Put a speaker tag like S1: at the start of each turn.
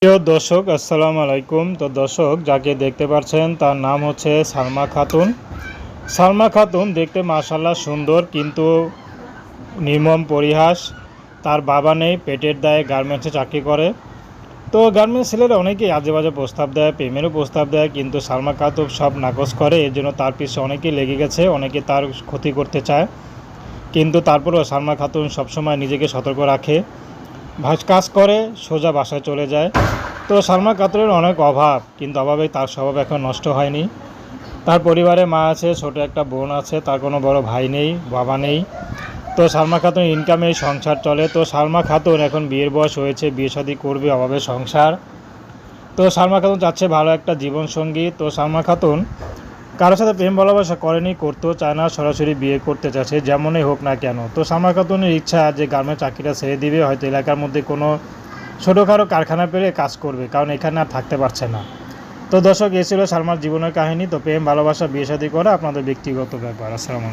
S1: প্রিয় দর্শক, আসসালামু আলাইকুম। তো দর্শক, যাকে দেখতে পাচ্ছেন তার নাম হচ্ছে সালমা খাতুন। সালমা খাতুন দেখতে মাশাআল্লাহ সুন্দর, কিন্তু নির্মম পরিহাস, তার বাবা নেই, পেটের দায়ে গার্মেন্টসে চাকরি করে। তো গার্মেন্টস ছেলেরা অনেকেই আজে বাজে প্রস্তাব দেয়, প্রেমেরও প্রস্তাব দেয়, কিন্তু সালমা খাতুন সব নাকচ করে। এর জন্য তার পিছনে অনেকেই লেগে গেছে, অনেকে তার ক্ষতি করতে চায়, কিন্তু তারপরেও সালমা খাতুন সবসময় নিজেকে সতর্ক রাখে, কাজ করে, সোজা বাসায় চলে যায়। তো সালমা খাতুনের অনেক অভাব, কিন্তু অভাবে তার স্বভাব এখন নষ্ট হয়নি। তার পরিবারে মা আছে, ছোট একটা বোন আছে, তার কোনো বড় ভাই নেই, বাবা নেই। তো সালমা খাতুন ইনকামেই সংসার চলে। তো সালমা খাতুন এখন বিয়ের বয়স হয়েছে, বিয়ে শাদী করবে, অভাবে সংসার। তো সালমা খাতুন চাচ্ছে ভালো একটা জীবনসঙ্গী। তো সালমা খাতুন কারোর সাথে প্রেম ভালোবাসা করেনি, করতেও চায় না, সরাসরি বিয়ে করতে চাচ্ছে, যেমনই হোক না কেন। তো সালমা খাতুনের ইচ্ছা যে গার্মেন্টস চাকরিটা ছেড়ে দিবে, হয়তো এলাকার মধ্যে কোনো ছোটোখাটো কারখানা পেলে কাজ করবে, কারণ এখানে আর থাকতে পারছে না। তো দর্শক, এ ছিল সালমার জীবনের কাহিনী। তো প্রেম ভালোবাসা বিয়ে শাদী করা আপনাদের ব্যক্তিগত ব্যাপার। আসসালামু আলাইকুম।